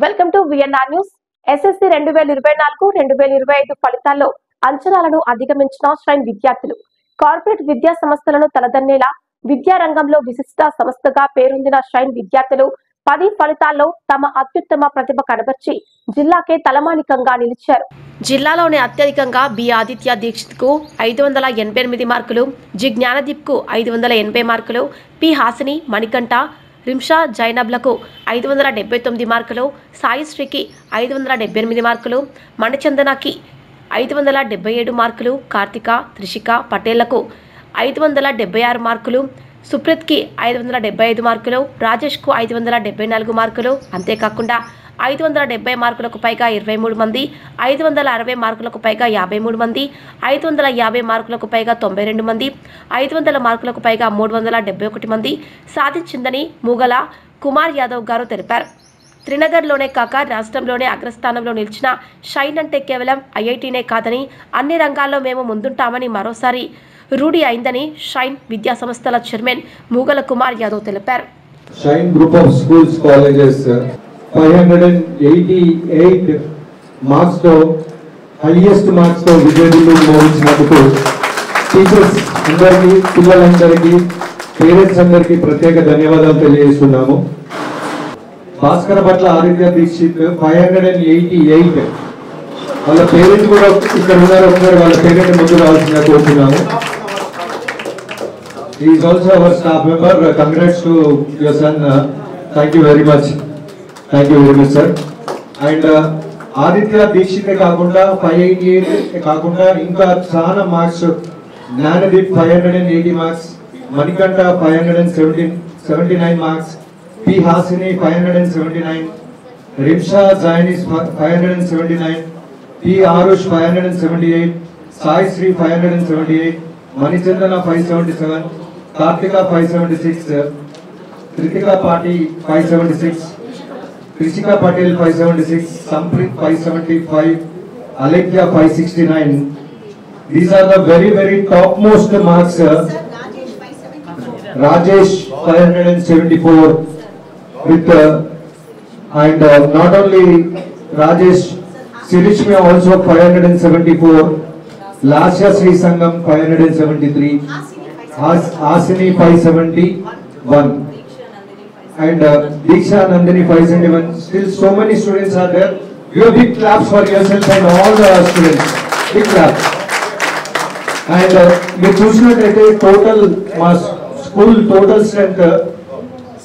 Welcome to VNR news. SSC 2024-2025 ఫలితాల్లో అంచనాలను అధిగమించిన shrine విద్యార్థులు కార్పొరేట్ విద్యా సంస్థలను తలదన్నేలా విద్యారంగంలో విశిష్ట సంస్థగా పేరొందిన శ్రైన్ విద్యార్థులు 10 ఫలితాల్లో తమ అత్యుత్తమ ప్రతిభ కనబర్చి జిల్లాకే తలమానికంగా నిలిచారు. జిల్లాలోని అత్యధికంగా బి ఆదిత్య దీక్షిత్ కు 588 మార్కులు, జి జ్ఞానదీప్ కు 580 మార్కులు, పి హాసిని, మణికంఠ, రిమ్షా జైనబ్లకు 579 మార్కులు, సాయిశ్రీకి 578 మార్కులు, మణిచందనకి 577 మార్కులు, కార్తిక, త్రిషిక పటేళ్లకు 576 మార్కులు, సుప్రీత్కి 575 మార్కులు, రాజేష్కు 574 మార్కులు. అంతేకాకుండా 570 మార్కులకు పైగా 23 మంది, 560 మార్కులకు పైగా 53 మంది, 550 మార్కులకు పైగా 92 మంది, 500 మార్కులకు పైగా 371 మంది సాధించిందని మూగల కుమార్ యాదవ్ గారు తెలిపారు. త్రినగర్లోనే కాక రాష్ట్రంలోనే అగ్రస్థానంలో నిలిచిన షైన్ అంటే కేవలం ఐఐటీనే కాదని అన్ని రంగాల్లో మేము ముందుంటామని మరోసారి రూఢి అయిందని షైన్ విద్యా సంస్థల చైర్మన్ మూగల కుమార్ యాదవ్ తెలిపారు. Shine group of schools colleges 588 marks తో హైయెస్ట్ మార్క్స్ తో విజయవంతంగా మోగించినందుకు టీచర్స్ అందరికీ, పిల్లలందరికీ, పేరెంట్స్ అందరికీ ప్రత్యేక ధన్యవాదాలు తెలియజేస్తున్నాము. భాస్కర్ భట్ల ఆదిత్య దీక్షిత్ 588, వాళ్ళ పేరెంట్ కూడా ఇక్కడ ఉన్నారు, వాళ్ళ పేరెంట్ ముందు రావాల్సిందిగా కోరుతున్నాము. He is also our staff member. Congrats to your son. Thank you very much. Thank you very much, sir. And Aditya Dikshit కాకుండా 588 కాకుండా ఇంకా చాలా marks, Gnanadeep 580 marks, Manikanta 579 marks, P Hasini 579, Rimsha Jainis 579, P Aarush 578, Sai Sri 578, Manichandana 577, Karthika 576, Kruthika Pati 576, Trishika Patel 576, Sampreeth 575, Alekhya 569. These are the very top most marks. Rajesh 574 with and not only Rajesh, Sirishma also 574, Lasya Sri Sangam 573, Hasini 571, and Diksha Nandini 571. Still so many students are there. Give a big claps for yourself and all the students. Big claps. And we చూసినట్లయితే total మా school total strength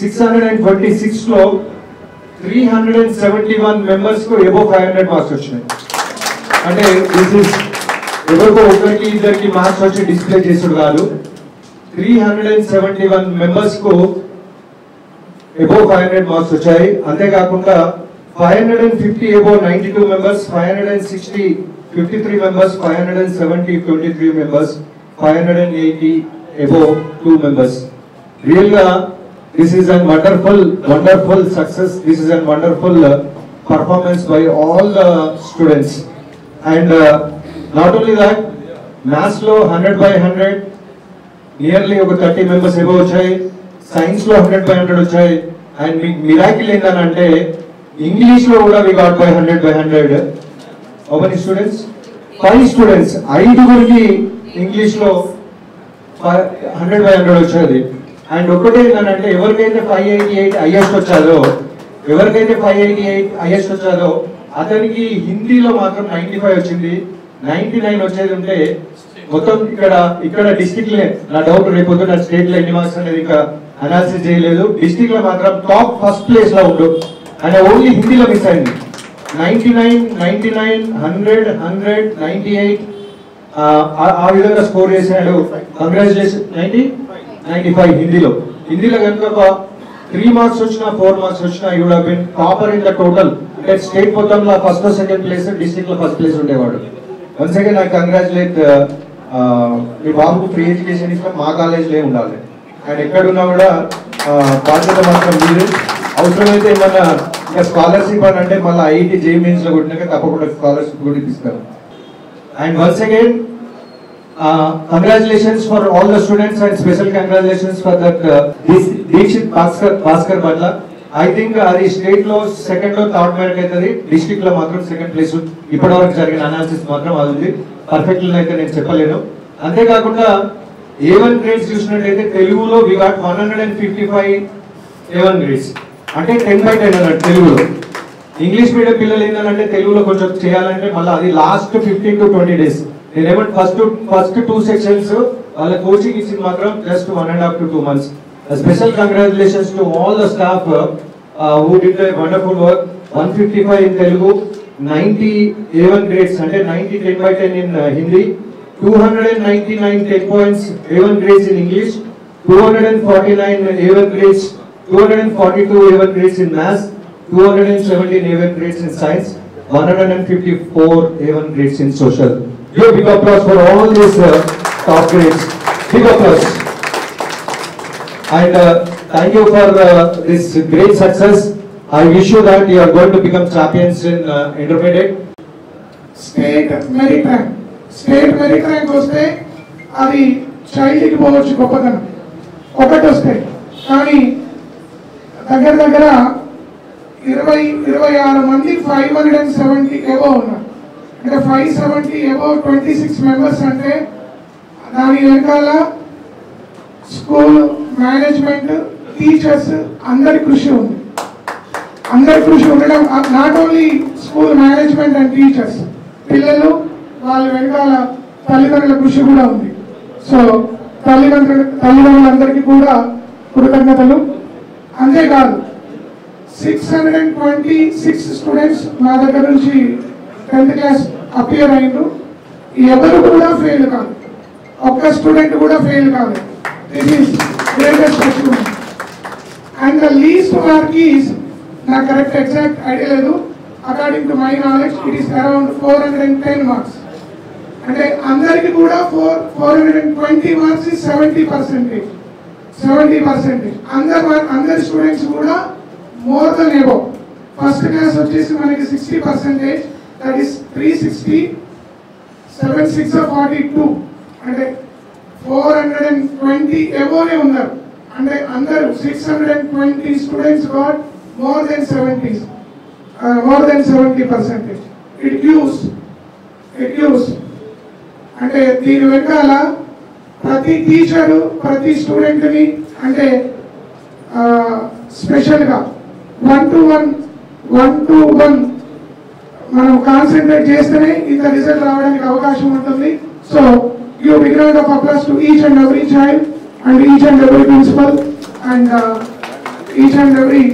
626 లో 371 members కు above 500 marks వచ్చినాయి. అంటే this is ఎవరికో ఒకరికి ఇద్దరికి marks వచ్చి డిస్ప్లే చేసుడు కాదు. 371 మెంబర్స్ కు అబోవ్ 500 మార్క్స్ వచ్చాయి. అంతేకాకుండా 550 above 92 members, 560 53 members, 570 23 members, 580 above 2 members. Real గా this is a wonderful success. This is a wonderful performance by all the students. And not only that, maths లో 100/100 nearly ఒక 30 members ఏవో వచ్చాయి, science లో 100/100 వచ్చాయి. And మీకు మిరాకిల్ ఏంటంటే English లో కూడా we got by 100/100. How many students? 5 students, 5గురికి ఇంగ్లీష్ లో 100/100 వచ్చేది. అండ్ ఒకటే ఏంటంటే ఎవరికైతే 588 హైయెస్ట్ వచ్చాదో అతనికి హిందీలో మాత్రం 95 వచ్చింది. 99 వచ్చేది ఉంటే మొత్తం ఇక్కడ డిస్ట్రిక్ట్ లే, నా డౌట్ రేపు నా స్టేట్ లో ఎన్ని మార్క్స్ అనేది ఇంకా అనాలిసిస్ చేయలేదు. డిస్ట్రిక్ట్ లో మాత్రం టాప్ ఫస్ట్ ప్లేస్ లో ఉండు అండ్ ఓన్లీ హిందీలో మిస్ అయింది. 99, 99, 100, 100, 98 ఆ విధంగా స్కోర్ చేశాడు. కంగ్రాచులేషన్. 90, 95 హిందీలో కనుక 3 మార్క్స్ వచ్చినా 4 మార్క్స్ వచ్చినా you would have been topper in the total. అంటే స్టేట్ మొత్తంలో ఫస్ట్ సెకండ్ ప్లేస్, డిస్ట్రిక్ట్ లో ఫస్ట్ ప్లేస్ ఉండేవాడు. Once again I congratulate. మీ బాబుకు ఫ్రీ ఎడ్యుకేషన్ ఇస్తాం, మా కాలేజీలో ఉండాలి. అండ్ ఎక్కడున్నా కూడా బాధ్యత మాత్రం మీరు. అవసరమైతే ఏమన్నా ఇంకా స్కాలర్షిప్ అని అంటే మళ్ళీ ఐఐటి జేఈఈ మెయిన్స్ లో కొట్టినాక తప్పకుండా స్కాలర్షిప్ కూడా ఇస్తారు. And once again congratulations for all the students and special congratulations for that Dikshit Bhaskar Bhatla. I think అది స్టేట్ లో సెకండ్ లో థర్డ్ మేరకు అవుతుంది, డిస్ట్రిక్ట్ లో మాత్రం సెకండ్ ప్లేస్ ఇప్పటి వరకు జరిగిన అనాలిసిస్ మాత్రం అది ఉంది. పర్ఫెక్ట్ అయితే నేను చెప్పలేను. అంతేకాకుండా A1 గ్రేడ్స్ చూసినట్లయితే తెలుగులో వి గాట్ 155 A1 గ్రేడ్స్, అంటే 10/10 అన్నట్టు తెలుగులో. ఇంగ్లీష్ మీడియం పిల్లలు ఏంటంటే తెలుగులో కొంచెం చేయాలంటే మళ్ళీ అది లాస్ట్ 15 to 20 days. నేనేమంటే ఫస్ట్ 2 సెక్షన్స్ వాళ్ళ కోచింగ్ ఇచ్చింది మాత్రం just 1.5 to 2 months. Special congratulations to all the staff who did a wonderful work. 155 in Telugu, 90 A1 grades అంటే 90 10/10 in Hindi, 299 10 points A1 grades in English, 249 A1 grades, 242 A1 grades in maths, 217 A1 grades in science, 154 A1 grades in social. Give a big applause for all these top grades. Big applause. And thank you for this great success. I wish you that you are going to become champions in intermediate. State merit rank. State merit rank వస్తే అది చైల్డ్కి పోవచ్చు గొప్పతనం, ఒకటి వస్తే. కానీ దగ్గర 26 మంది 570 above ఉన్నారు. అంటే 570 ఎబో 26 మెంబర్స్ అంటే దాని వెనకాల స్కూల్ మేనేజ్మెంట్, టీచర్స్ అందరి కృషి ఉంది. అందరి కృషి ఉండడం, not only school management and teachers, పిల్లలు వాళ్ళ వెనకాల తల్లిదండ్రుల కృషి కూడా ఉంది. సో తల్లిదండ్రులందరికీ కూడా కృతజ్ఞతలు. అంతేకాదు 626 స్టూడెంట్స్ మా దగ్గర నుంచి 10th క్లాస్ అపియర్ అయ్యారు. ఎవరు కూడా ఫెయిల్ కాదు, ఒక్క స్టూడెంట్ కూడా ఫెయిల్ కాదు. This is greatest achievement. And the least mark is, నాకు కరెక్ట్ ఎగ్జాక్ట్ ఐడియా లేదు, according to my knowledge it is around 410 marks. అంటే అందరికి కూడా 420 మార్క్స్ 70%. అందరి స్టూడెంట్స్ కూడా more than above. First class వచ్చేసి మనకి 60%, దట్ ఈస్ 360, 7 6 42, అంటే 420 ఎబోనే ఉన్నారు. అంటే అందరూ 620 students got more than 70%. It gives అంటే దీని వెనకాల ప్రతి టీచరు ప్రతి స్టూడెంట్ని అంటే స్పెషల్గా 1-to-1 మనం కాన్సన్ట్రేట్ చేస్తేనే ఇంత రిజల్ట్ రావడానికి అవకాశం ఉంటుంది. So give big round of applause to each and every child and each and every principal and each and every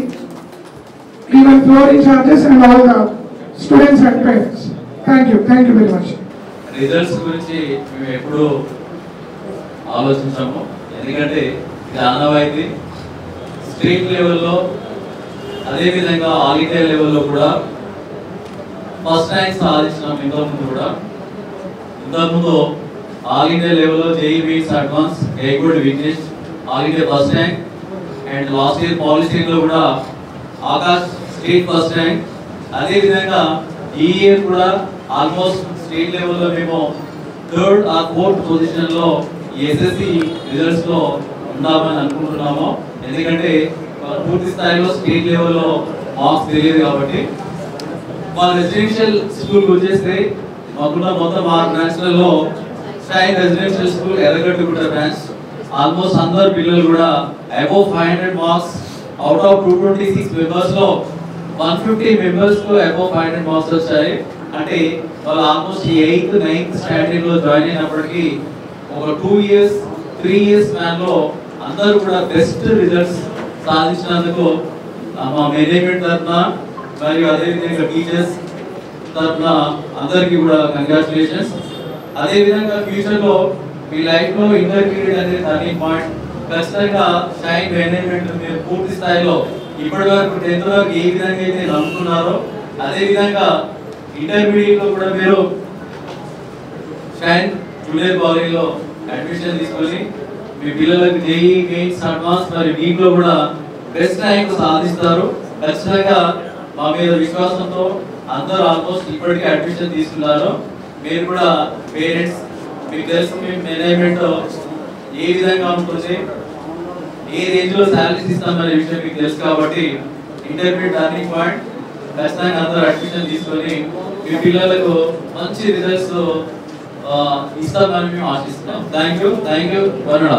even floor incharges and all the students and parents. Thank you very much. Results గురించి మేము ఎప్పుడు ఆలోచించాము, ఎందుకంటే ఇది ఆనవాయితీ. State లెవెల్లో అదేవిధంగా all India లెవెల్లో కూడా ఫస్ట్ ర్యాంక్ సాధించినాం. ఇంతకుముందు ఆల్ ఇండియా లెవెల్లో JEE Mains అడ్వాన్స్ గైగుడ్ Vignesh all India first rank, and last year పాలిస్టేట్లో కూడా ఆకాష్ స్టేట్ ఫస్ట్ ర్యాంక్. అదేవిధంగా ఈ ఇయర్ కూడా ఆల్మోస్ట్ స్టేట్ లెవెల్లో మేము 3rd or 4th పొజిషన్లో SSC రిజల్ట్స్లో ఉందామని అనుకుంటున్నాము. ఎందుకంటే పూర్తి స్థాయిలో స్టేట్ లెవెల్లో మార్క్స్ తెలియదు కాబట్టి. మా రెసిడెన్షియల్ స్కూల్కి వచ్చేస్తే మాకున్న మొత్తం 6 బ్రాంచ్లలో style residential school Erragaddaguda branch almost అందరు పిల్లలు కూడా అబోవ్ 500 మార్క్స్. అవుట్ ఆఫ్ 226 మెంబర్స్లో 150 మెంబర్స్కు అబోవ్ 500 మార్క్స్ వచ్చాయి. అంటే వాళ్ళు ఆల్మోస్ట్ 8th 9th స్టాండర్డ్లో జాయిన్ అయినప్పటికీ ఒక 2 years 3 years స్పాన్లో అందరూ కూడా బెస్ట్ రిజల్ట్స్ సాధించినందుకు మా మేనేజ్మెంట్ తరఫున మరియు అదేవిధంగా టీచర్స్ తరఫున అందరికీ కూడా కంగ్రాచులేషన్స్. అదేవిధంగా ఫ్యూచర్లో మీ లైఫ్లో ఇంటర్మీడియట్ అనేది టర్నింగ్ పాయింట్. ఖచ్చితంగా షైన్ మేనేజ్మెంట్ మీరు పూర్తి స్థాయిలో ఇప్పటి వరకు 10th వరకు ఏ విధంగా అయితే నమ్ముకున్నారో అదేవిధంగా ఇంటర్మీడియట్లో కూడా మీరు షైన్ జూనియర్ కాలేజ్లో అడ్మిషన్ తీసుకొని మీ పిల్లలకు JEE Mains అడ్వాన్స్ మరియు నీట్లో కూడా బెస్ట్ ర్యాంక్ సాధిస్తారు. ఖచ్చితంగా మా మీద విశ్వాసంతో అందరూ ఆల్మోస్ట్ ఇప్పటికే అడ్మిషన్ తీసుకున్నారు. మీరు కూడా పేరెంట్స్ మీకు తెలుసు మీ మేనేజ్మెంట్ ఏ విధంగా ఉంటుంది, ఏ రేంజ్లో శాలరీస్ ఇస్తామనే విషయం మీకు తెలుసు కాబట్టి ఇంటర్మీడియట్ టర్నింగ్ పాయింట్. ఖచ్చితంగా అందరూ అడ్మిషన్ తీసుకొని మీ పిల్లలకు మంచి రిజల్ట్స్ ఇస్తామని మేము ఆశిస్తున్నాం. Thank you Varuna.